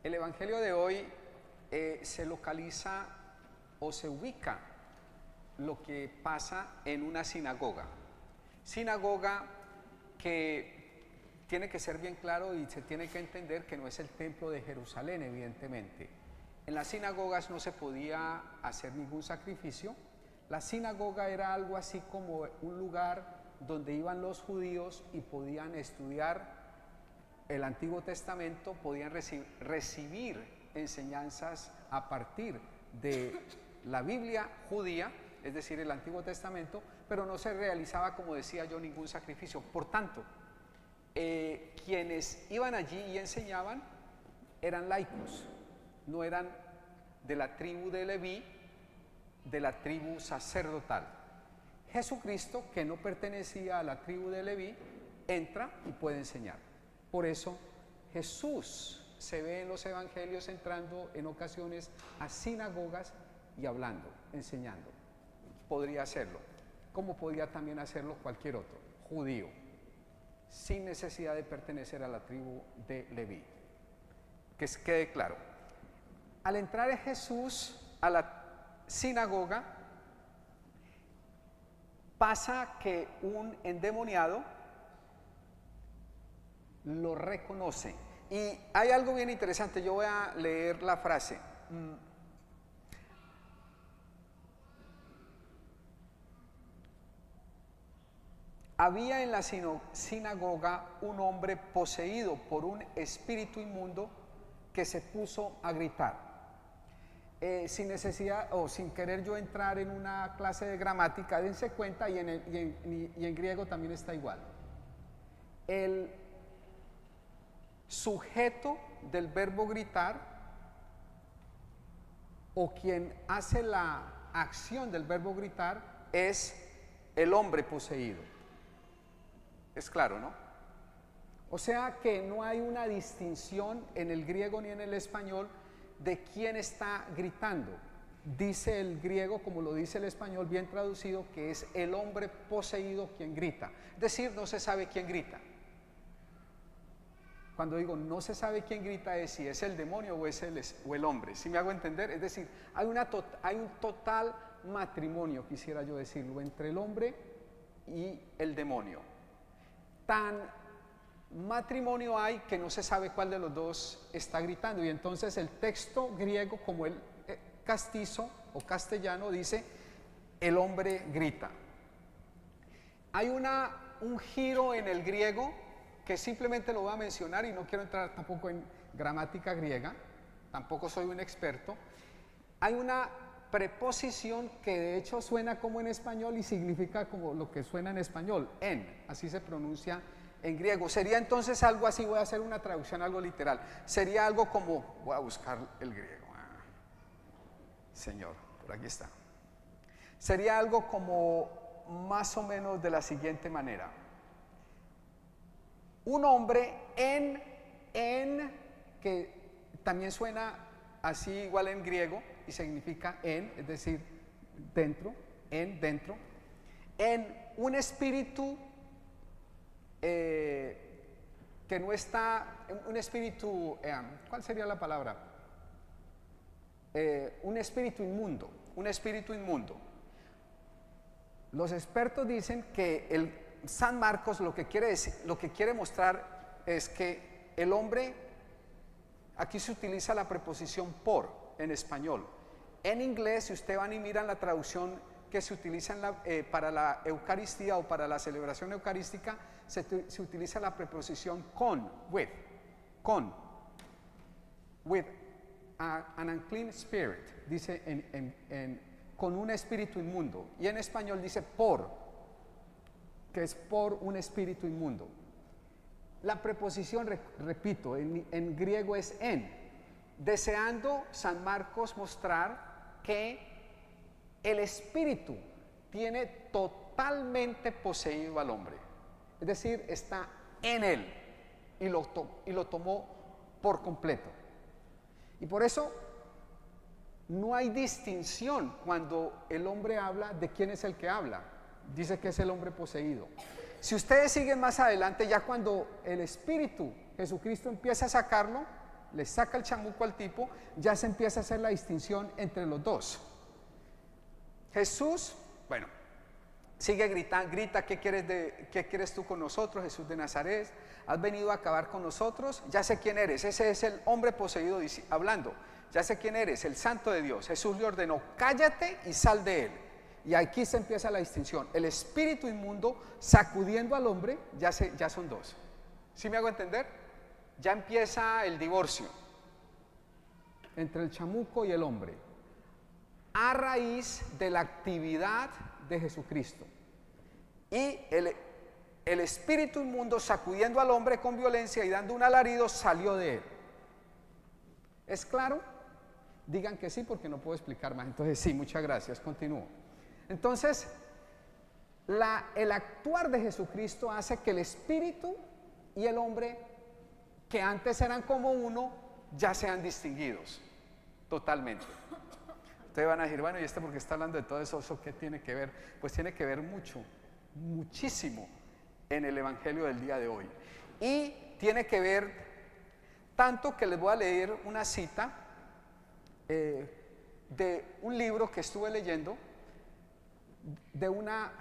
El Evangelio de hoy se localiza o se ubica lo que pasa en una sinagoga. Sinagoga que tiene que ser bien claro y se tiene que entender que no es el templo de Jerusalén, evidentemente. En las sinagogas no se podía hacer ningún sacrificio. La sinagoga era algo así como un lugar donde iban los judíos y podían estudiar el Antiguo Testamento, podían recibir enseñanzas a partir de la Biblia judía, es decir, el Antiguo Testamento, pero no se realizaba, como decía yo, ningún sacrificio. Por tanto, quienes iban allí y enseñaban eran laicos, no eran de la tribu de Leví, de la tribu sacerdotal. Jesucristo, que no pertenecía a la tribu de Leví, entra y puede enseñar. Por eso Jesús se ve en los evangelios entrando en ocasiones a sinagogas y hablando, enseñando. Podría hacerlo, como podría también hacerlo cualquier otro judío, sin necesidad de pertenecer a la tribu de Leví. Que quede claro. Al entrar Jesús a la sinagoga, pasa que un endemoniado lo reconoce. Y hay algo bien interesante, yo voy a leer la frase. Había en la sinagoga un hombre poseído por un espíritu inmundo que se puso a gritar. Sin necesidad o sin querer yo entrar en una clase de gramática, dense cuenta, y en griego también está igual. El sujeto del verbo gritar, o quien hace la acción del verbo gritar, es el hombre poseído. Es claro, ¿no? O sea que no hay una distinción en el griego ni en el español de quién está gritando. Dice el griego, como lo dice el español, bien traducido, que es el hombre poseído quien grita. Es decir, no se sabe quién grita. Cuando digo no se sabe quién grita, es si es el demonio o el hombre. ¿Sí me hago entender? Es decir, hay un total matrimonio, quisiera yo decirlo, entre el hombre y el demonio. Tan matrimonio hay que no se sabe cuál de los dos está gritando, y entonces el texto griego, como el castizo o castellano, dice el hombre grita. Hay un giro en el griego que simplemente lo voy a mencionar, y no quiero entrar tampoco en gramática griega, tampoco soy un experto. Hay una preposición que de hecho suena como en español y significa como lo que suena en español, en, así se pronuncia en griego. Sería entonces algo así, voy a hacer una traducción algo literal, sería algo como, voy a buscar el griego, Señor, por aquí está. Sería algo como más o menos de la siguiente manera: un hombre en, que también suena así igual en griego y significa en, es decir, dentro, dentro, en un espíritu que no está, un espíritu, ¿cuál sería la palabra? Un espíritu inmundo, un espíritu inmundo. Los expertos dicen que el San Marcos lo que quiere decir, lo que quiere mostrar es que el hombre, aquí se utiliza la preposición por en español. En inglés, si ustedes van y miran la traducción que se utiliza para la Eucaristía o para la celebración eucarística, se utiliza la preposición con, with an unclean spirit, dice con un espíritu inmundo, y en español dice por, que es por un espíritu inmundo. La preposición, repito, en griego es en, deseando San Marcos mostrar que el espíritu tiene totalmente poseído al hombre, es decir, está en él y lo tomó por completo. Y por eso no hay distinción cuando el hombre habla de quién es el que habla. Dice que es el hombre poseído. Si ustedes siguen más adelante, ya cuando el Espíritu Jesucristo empieza a sacarlo, le saca el chamuco al tipo, ya se empieza a hacer la distinción entre los dos. Jesús, bueno, sigue gritando, grita, ¿qué quieres tú con nosotros, Jesús de Nazaret? ¿Has venido a acabar con nosotros? Ya sé quién eres. Ese es el hombre poseído hablando. Ya sé quién eres, el santo de Dios. Jesús le ordenó, cállate y sal de él. Y aquí se empieza la distinción. El espíritu inmundo sacudiendo al hombre, ya son dos. ¿Sí me hago entender? Ya empieza el divorcio entre el chamuco y el hombre, a raíz de la actividad de Jesucristo. Y el espíritu inmundo sacudiendo al hombre con violencia y dando un alarido salió de él. ¿Es claro? Digan que sí, porque no puedo explicar más. Entonces sí, muchas gracias, continúo. Entonces, el actuar de Jesucristo hace que el espíritu y el hombre, que antes eran como uno, ya sean distinguidos totalmente. Ustedes van a decir, bueno, ¿y este por qué está hablando de todo eso? ¿Eso qué tiene que ver? Pues tiene que ver mucho, muchísimo en el evangelio del día de hoy. Y tiene que ver tanto que les voy a leer una cita de un libro que estuve leyendo, de una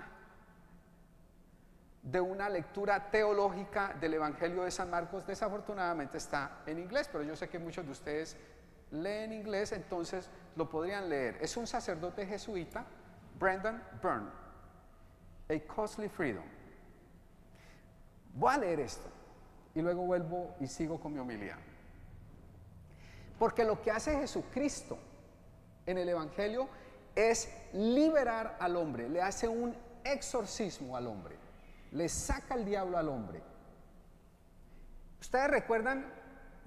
lectura teológica del Evangelio de San Marcos. Desafortunadamente está en inglés, pero yo sé que muchos de ustedes leen inglés, entonces lo podrían leer. Es un sacerdote jesuita, Brendan Byrne, A Costly Freedom. Voy a leer esto y luego vuelvo y sigo con mi homilía. Porque lo que hace Jesucristo en el Evangelio es liberar al hombre, le hace un exorcismo al hombre, le saca el diablo al hombre. Ustedes recuerdan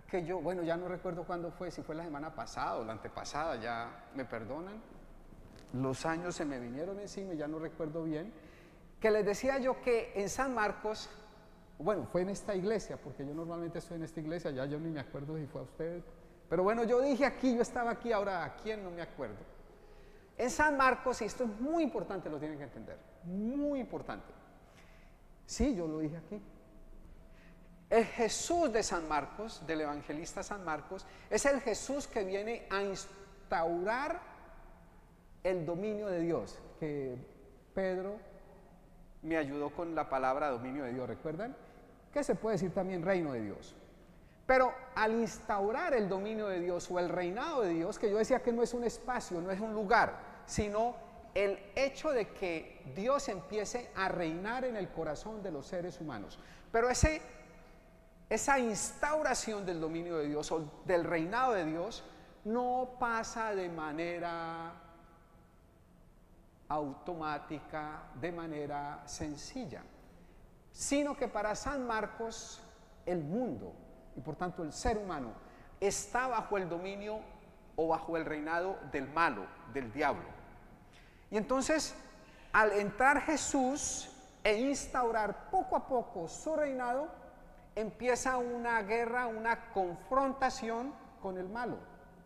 que ya no recuerdo cuándo fue, si fue la semana pasada o la antepasada, ya me perdonan, los años se me vinieron encima y ya no recuerdo bien, que les decía yo que en San Marcos, bueno, fue en esta iglesia, porque yo normalmente estoy en esta iglesia, ya yo ni me acuerdo si fue a ustedes, pero bueno, yo dije aquí, yo estaba aquí, ahora ¿a quién? No me acuerdo. En San Marcos, y esto es muy importante, lo tienen que entender, muy importante. Sí, yo lo dije aquí. El Jesús de San Marcos, del evangelista San Marcos, es el Jesús que viene a instaurar el dominio de Dios, que Pedro me ayudó con la palabra dominio de Dios, ¿recuerdan? Que se puede decir también reino de Dios. Pero al instaurar el dominio de Dios o el reinado de Dios, que yo decía que no es un espacio, no es un lugar, sino el hecho de que Dios empiece a reinar en el corazón de los seres humanos. Pero esa instauración del dominio de Dios o del reinado de Dios no pasa de manera automática, de manera sencilla, sino que para San Marcos el mundo y por tanto el ser humano está bajo el dominio o bajo el reinado del malo, del diablo. Y entonces, al entrar Jesús e instaurar poco a poco su reinado, empieza una guerra, una confrontación con el malo,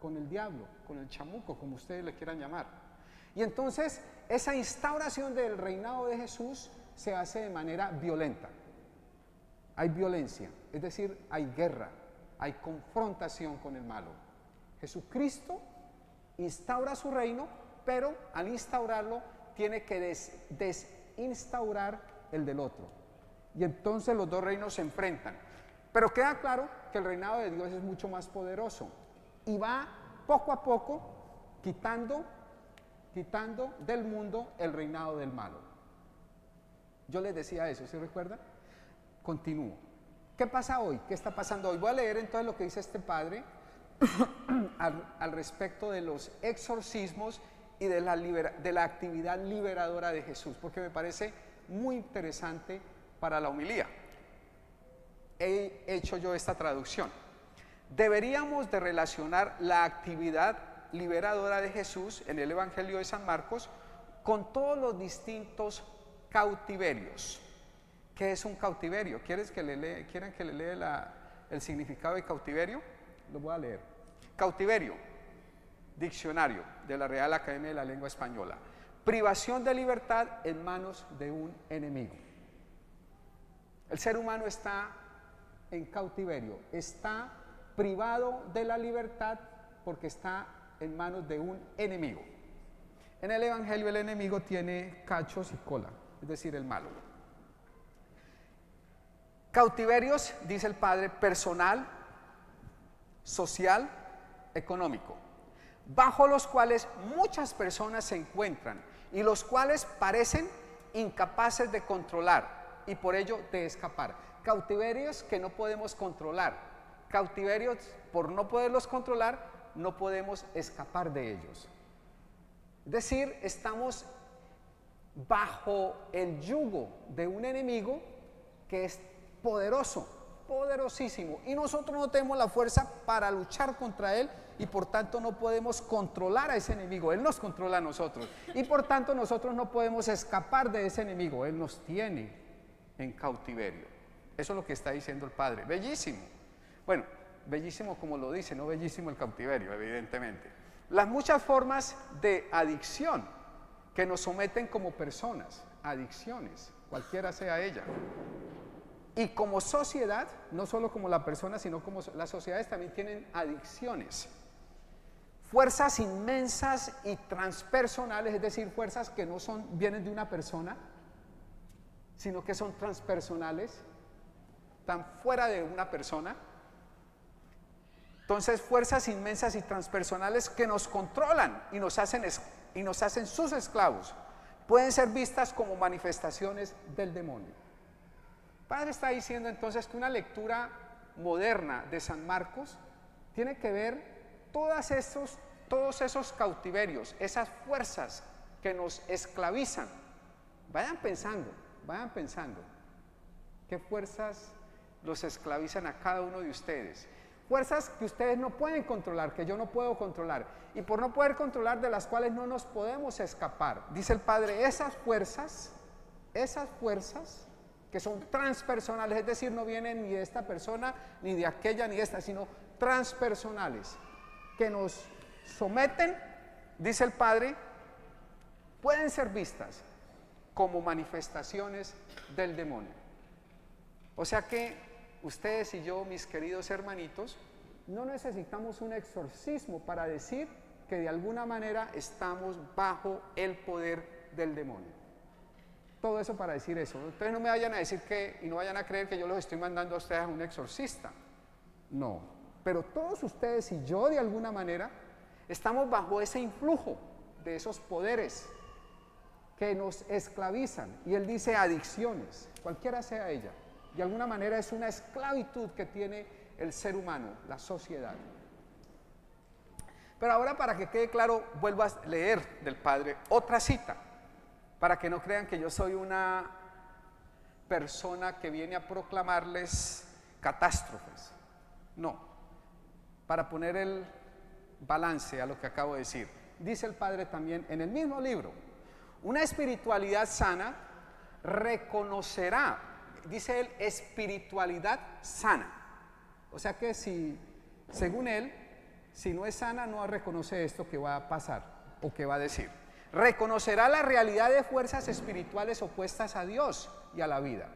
con el diablo, con el chamuco, como ustedes le quieran llamar. Y entonces, esa instauración del reinado de Jesús se hace de manera violenta. Hay violencia, es decir, hay guerra, hay confrontación con el malo. Jesucristo instaura su reino, pero al instaurarlo tiene que desinstaurar el del otro. Y entonces los dos reinos se enfrentan. Pero queda claro que el reinado de Dios es mucho más poderoso y va poco a poco quitando del mundo el reinado del malo. Yo les decía eso, ¿se recuerdan? Continúo. ¿Qué pasa hoy? ¿Qué está pasando hoy? Voy a leer entonces lo que dice este padre al respecto de los exorcismos y de la actividad liberadora de Jesús, porque me parece muy interesante para la homilía. He hecho yo esta traducción. Deberíamos de relacionar la actividad liberadora de Jesús en el Evangelio de San Marcos con todos los distintos cautiverios. ¿Qué es un cautiverio? ¿Quieren que le lea el significado de cautiverio? Lo voy a leer. Cautiverio, diccionario de la Real Academia de la Lengua Española. Privación de libertad en manos de un enemigo. El ser humano está en cautiverio, está privado de la libertad porque está en manos de un enemigo. En el Evangelio el enemigo tiene cachos y cola, es decir, el malo. Cautiverios, dice el Padre, personal, social, económico, bajo los cuales muchas personas se encuentran y los cuales parecen incapaces de controlar y por ello de escapar. Cautiverios que no podemos controlar, cautiverios por no poderlos controlar, no podemos escapar de ellos. Es decir, estamos bajo el yugo de un enemigo que es poderoso, poderosísimo, y nosotros no tenemos la fuerza para luchar contra él y por tanto no podemos controlar a ese enemigo. Él nos controla a nosotros y por tanto nosotros no podemos escapar de ese enemigo. Él nos tiene en cautiverio. Eso es lo que está diciendo el Padre. Bellísimo. Bueno, bellísimo como lo dice, no bellísimo el cautiverio, evidentemente. Las muchas formas de adicción que nos someten como personas, adicciones, cualquiera sea ella. Y como sociedad, no solo como la persona, sino como las sociedades también tienen adicciones. Fuerzas inmensas y transpersonales, es decir, fuerzas que no vienen de una persona, sino que son transpersonales, están fuera de una persona. Entonces, fuerzas inmensas y transpersonales que nos controlan y nos hacen sus esclavos, pueden ser vistas como manifestaciones del demonio. El Padre está diciendo entonces que una lectura moderna de San Marcos tiene que ver todos esos cautiverios, esas fuerzas que nos esclavizan. Vayan pensando qué fuerzas los esclavizan a cada uno de ustedes. Fuerzas que ustedes no pueden controlar, que yo no puedo controlar, y por no poder controlar, de las cuales no nos podemos escapar. Dice el Padre, esas fuerzas que son transpersonales, es decir, no vienen ni de esta persona, ni de aquella, ni de esta, sino transpersonales, que nos someten, dice el Padre, pueden ser vistas como manifestaciones del demonio. O sea que ustedes y yo, mis queridos hermanitos, no necesitamos un exorcismo para decir que de alguna manera estamos bajo el poder del demonio. Todo eso para decir eso. Entonces no me vayan a decir y no vayan a creer que yo los estoy mandando a ustedes a un exorcista. No, pero todos ustedes y yo de alguna manera estamos bajo ese influjo de esos poderes que nos esclavizan. Y él dice adicciones, cualquiera sea ella. De alguna manera es una esclavitud que tiene el ser humano, la sociedad. Pero ahora, para que quede claro, vuelvo a leer del Padre otra cita, para que no crean que yo soy una persona que viene a proclamarles catástrofes. No, para poner el balance a lo que acabo de decir. Dice el Padre también en el mismo libro, una espiritualidad sana reconocerá, dice él, espiritualidad sana. O sea que según él, si no es sana, no reconoce esto que va a pasar o que va a decir. Reconocerá la realidad de fuerzas espirituales opuestas a Dios y a la vida.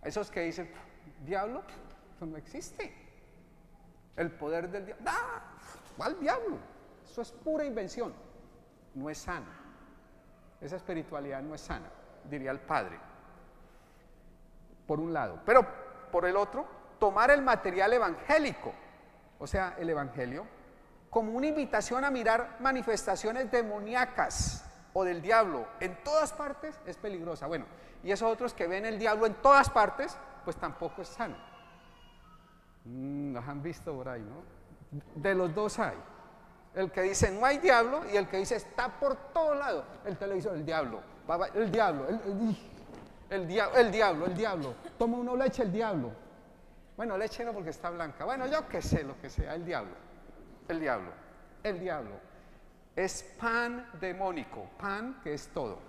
Esos que dicen, diablo, eso no existe. El poder del diablo, ¿cuál diablo? Eso es pura invención. No es sana. Esa espiritualidad no es sana, diría el Padre. Por un lado. Pero por el otro, tomar el material evangélico, o sea, el evangelio, como una invitación a mirar manifestaciones demoníacas o del diablo en todas partes es peligrosa. Bueno, y esos otros que ven el diablo en todas partes, pues tampoco es sano. Los han visto por ahí, ¿no? De los dos hay. El que dice no hay diablo y el que dice está por todos lados. El televisor, el diablo, el diablo. Toma una leche, el diablo. Bueno, leche no porque está blanca. Bueno, yo qué sé, lo que sea, el diablo. Es pan demónico, pan que es todo.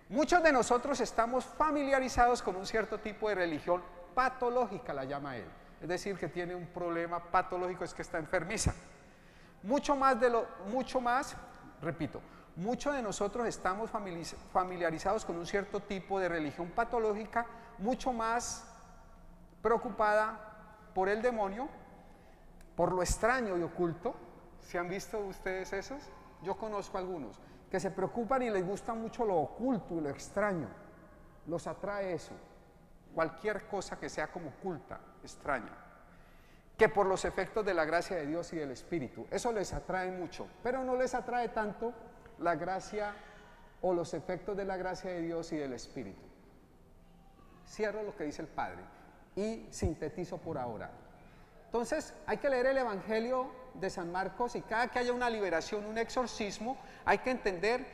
Muchos de nosotros estamos familiarizados con un cierto tipo de religión patológica, la llama él. Es decir, que tiene un problema patológico, es que está enfermiza. Muchos de nosotros estamos familiarizados con un cierto tipo de religión patológica, mucho más preocupada por el demonio, por lo extraño y oculto. ¿Se han visto ustedes esos? Yo conozco algunos que se preocupan y les gusta mucho lo oculto y lo extraño. Los atrae eso. Cualquier cosa que sea como oculta, extraña. Que por los efectos de la gracia de Dios y del Espíritu. Eso les atrae mucho, pero no les atrae tanto la gracia o los efectos de la gracia de Dios y del Espíritu. Cierro lo que dice el Padre y sintetizo por ahora. Entonces, hay que leer el Evangelio de San Marcos y cada que haya una liberación, un exorcismo, hay que entender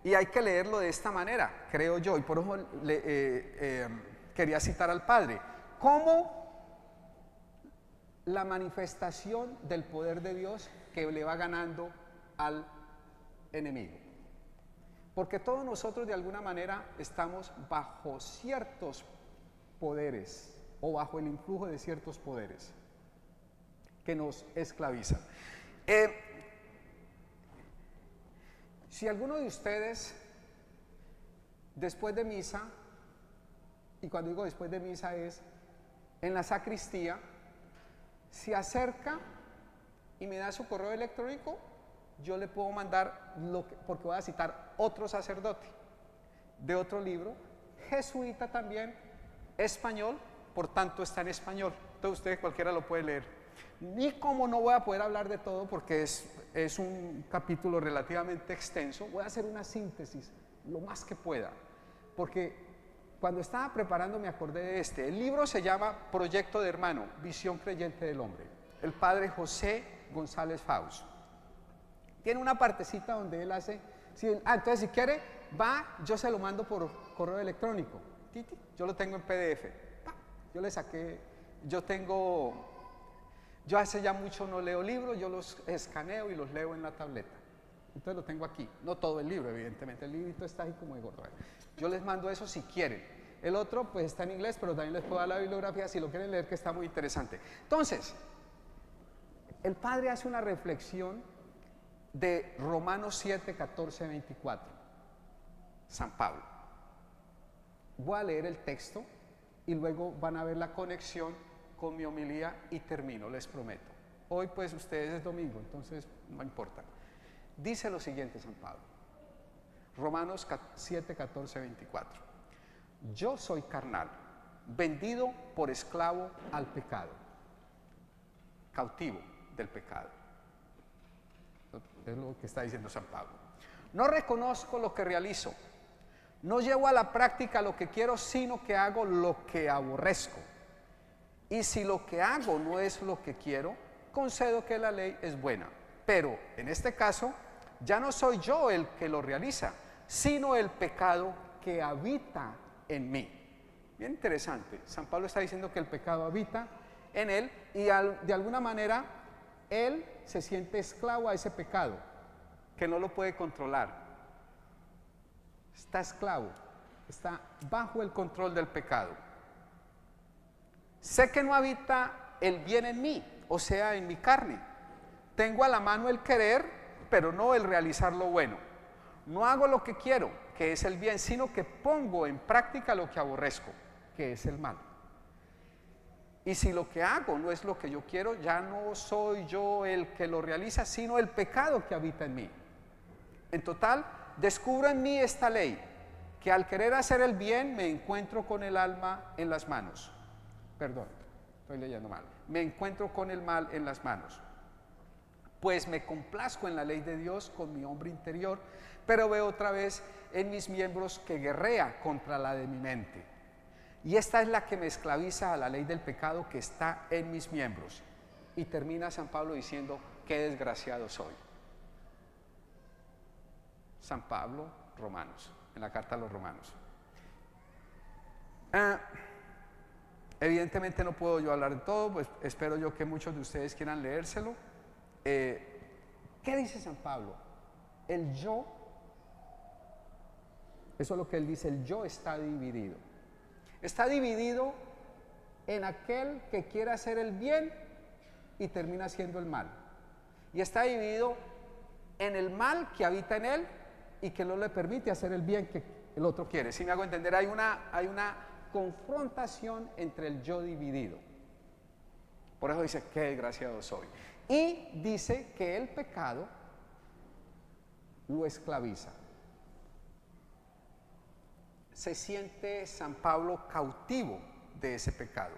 y hay que leerlo de esta manera, creo yo, y por eso quería citar al Padre, como la manifestación del poder de Dios que le va ganando al enemigo. Porque todos nosotros de alguna manera estamos bajo ciertos poderes o bajo el influjo de ciertos poderes que nos esclavizan. Si alguno de ustedes después de misa, y cuando digo después de misa es en la sacristía, se acerca y me da su correo electrónico, yo le puedo mandar porque voy a citar otro sacerdote de otro libro, jesuita también, español, por tanto está en español, entonces ustedes cualquiera lo puede leer. Ni como no voy a poder hablar de todo porque es un capítulo relativamente extenso, voy a hacer una síntesis lo más que pueda, porque cuando estaba preparando me acordé de este. El libro se llama Proyecto de Hermano, Visión Creyente del Hombre, el padre José González Faust. Tiene una partecita donde él hace, entonces si quiere, yo se lo mando por correo electrónico, yo lo tengo en PDF, yo le saqué, yo hace ya mucho no leo libros, yo los escaneo y los leo en la tableta. Entonces lo tengo aquí, no todo el libro evidentemente, el librito está ahí como de gordo. Yo les mando eso si quieren. El otro pues está en inglés, pero también les puedo dar la bibliografía si lo quieren leer, que está muy interesante. Entonces, el padre hace una reflexión de Romanos 7, 14, 24, San Pablo. Voy a leer el texto y luego van a ver la conexión con mi homilía y termino, les prometo. Hoy pues ustedes es domingo, entonces no importa. Dice lo siguiente San Pablo, Romanos 7, 14, 24. Yo soy carnal, vendido por esclavo al pecado, cautivo del pecado. Es lo que está diciendo San Pablo. No reconozco lo que realizo, no llevo a la práctica lo que quiero, sino que hago lo que aborrezco. Y si lo que hago no es lo que quiero, concedo que la ley es buena. Pero en este caso, ya no soy yo el que lo realiza, sino el pecado que habita en mí. Bien interesante. San Pablo está diciendo que el pecado habita en él y de alguna manera él se siente esclavo a ese pecado, que no lo puede controlar. Está esclavo, está bajo el control del pecado. Sé que no habita el bien en mí, o sea, en mi carne. Tengo a la mano el querer, pero no el realizar lo bueno. No hago lo que quiero, que es el bien, sino que pongo en práctica lo que aborrezco, que es el mal. Y si lo que hago no es lo que yo quiero, ya no soy yo el que lo realiza, sino el pecado que habita en mí. En total, descubro en mí esta ley, que al querer hacer el bien me encuentro con el alma en las manos. Perdón, estoy leyendo mal. Me encuentro con el mal en las manos. Pues me complazco en la ley de Dios con mi hombre interior, pero veo otra vez en mis miembros que guerrea contra la de mi mente. Y esta es la que me esclaviza a la ley del pecado que está en mis miembros. Y termina San Pablo diciendo, qué desgraciado soy. San Pablo, Romanos, en la carta a los Romanos. Evidentemente no puedo yo hablar de todo, pues espero yo que muchos de ustedes quieran leérselo. ¿Qué dice San Pablo? El yo, eso es lo que él dice, el yo está dividido. Está dividido en aquel que quiere hacer el bien y termina haciendo el mal. Y está dividido en el mal que habita en él y que no le permite hacer el bien que el otro quiere. Si me hago entender, hay una confrontación entre el yo dividido. Por eso dice, qué desgraciado soy. Y dice que el pecado lo esclaviza. Se siente San Pablo cautivo de ese pecado.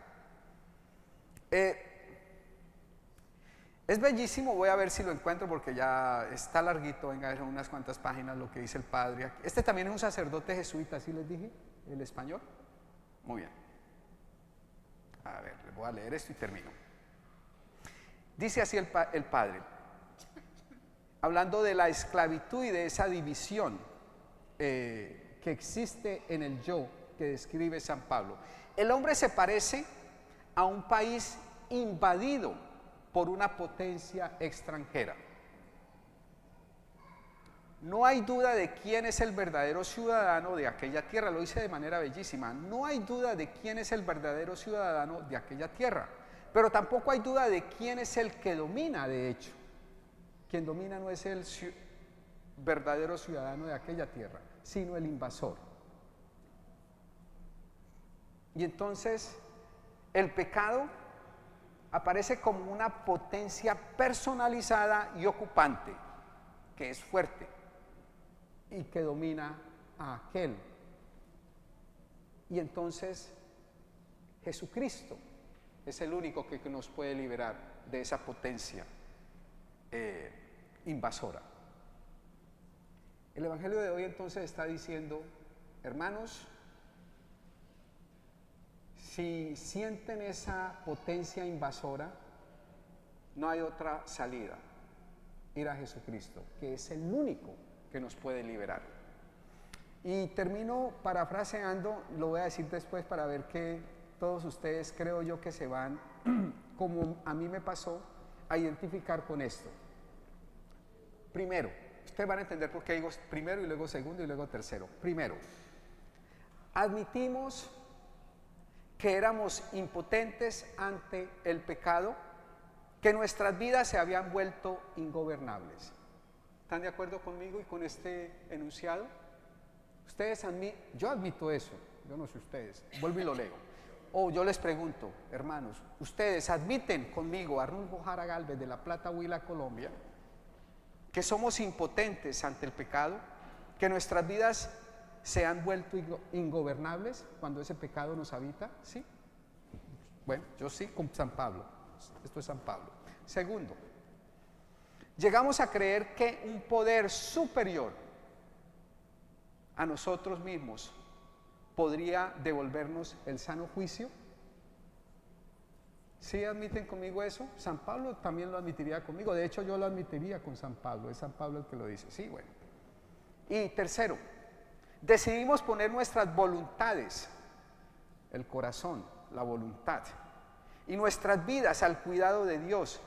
Es bellísimo, voy a ver si lo encuentro porque ya está larguito, venga, son unas cuantas páginas lo que dice el padre. Este también es un sacerdote jesuita, ¿sí les dije? ¿El español? Muy bien. A ver, les voy a leer esto y termino. Dice así el padre, hablando de la esclavitud y de esa división que existe en el yo que describe San Pablo. El hombre se parece a un país invadido por una potencia extranjera. No hay duda de quién es el verdadero ciudadano de aquella tierra, lo dice de manera bellísima, no hay duda de quién es el verdadero ciudadano de aquella tierra, pero tampoco hay duda de quién es el que domina, de hecho. Quien domina no es el verdadero ciudadano de aquella tierra, sino el invasor. Y entonces el pecado aparece como una potencia personalizada y ocupante, que es fuerte y que domina a aquel. Y entonces Jesucristo es el único que nos puede liberar de esa potencia invasora. El Evangelio de hoy entonces está diciendo, hermanos, si sienten esa potencia invasora, no hay otra salida, ir a Jesucristo, que es el único que nos puede liberar. Y termino parafraseando, lo voy a decir después para ver que todos ustedes creo yo que se van, como a mí me pasó, a identificar con esto. Primero, ustedes van a entender por qué digo primero y luego segundo y luego tercero. Primero, admitimos que éramos impotentes ante el pecado, que nuestras vidas se habían vuelto ingobernables. ¿Están de acuerdo conmigo y con este enunciado? Ustedes yo admito eso, yo no sé ustedes, vuelvo y lo leo. O yo les pregunto, hermanos, ¿ustedes admiten conmigo, Arnulfo Jara Galvez de La Plata, Huila, Colombia, que somos impotentes ante el pecado, que nuestras vidas se han vuelto ingobernables cuando ese pecado nos habita? ¿Sí? Bueno, yo sí, con San Pablo. Esto es San Pablo. Segundo, llegamos a creer que un poder superior a nosotros mismos podría devolvernos el sano juicio. ¿Sí admiten conmigo eso? San Pablo también lo admitiría conmigo. De hecho, yo lo admitiría con San Pablo. Es San Pablo el que lo dice. Sí, bueno. Y tercero, decidimos poner nuestras voluntades, el corazón, la voluntad, y nuestras vidas al cuidado de Dios,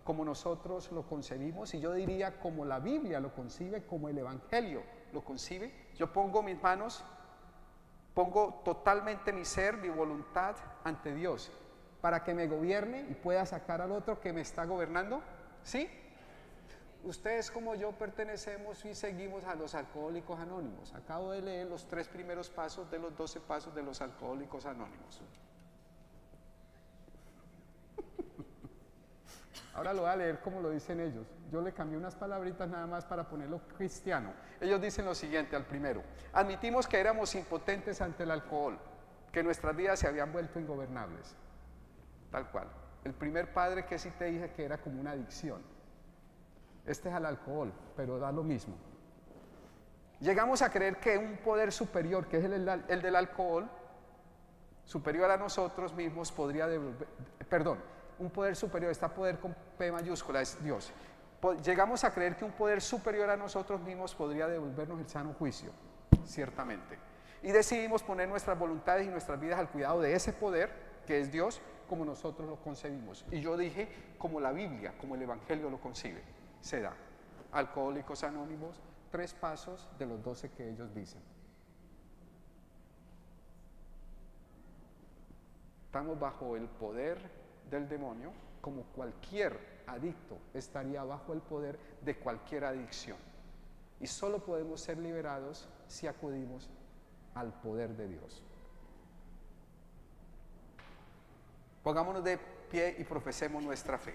como nosotros lo concebimos, y yo diría como la Biblia lo concibe, como el Evangelio lo concibe. Yo pongo mis manos, pongo totalmente mi ser, mi voluntad ante Dios, para que me gobierne y pueda sacar al otro que me está gobernando. ¿Sí? Ustedes como yo pertenecemos y seguimos a los Alcohólicos Anónimos. Acabo de leer los 3 primeros pasos de los 12 pasos de los Alcohólicos Anónimos. Ahora lo voy a leer como lo dicen ellos. Yo le cambié unas palabritas nada más para ponerlo cristiano. Ellos dicen lo siguiente al primero: admitimos que éramos impotentes ante el alcohol, que nuestras vidas se habían vuelto ingobernables. Tal cual. El primer padre que sí te dije que era como una adicción. Este es al alcohol, pero da lo mismo. Llegamos a creer que un poder superior, que es el del alcohol, superior a nosotros mismos, podría devolver, un poder superior, está poder con P mayúscula, es Dios. Llegamos a creer que un poder superior a nosotros mismos podría devolvernos el sano juicio, ciertamente. Y decidimos poner nuestras voluntades y nuestras vidas al cuidado de ese poder, que es Dios, como nosotros lo concebimos. Y yo dije, como la Biblia, como el Evangelio lo concibe. Se da. Alcohólicos Anónimos, 3 pasos de los 12 que ellos dicen. Estamos bajo el poder del demonio, como cualquier adicto estaría bajo el poder de cualquier adicción. Y solo podemos ser liberados si acudimos al poder de Dios. Pongámonos de pie y profesemos nuestra fe.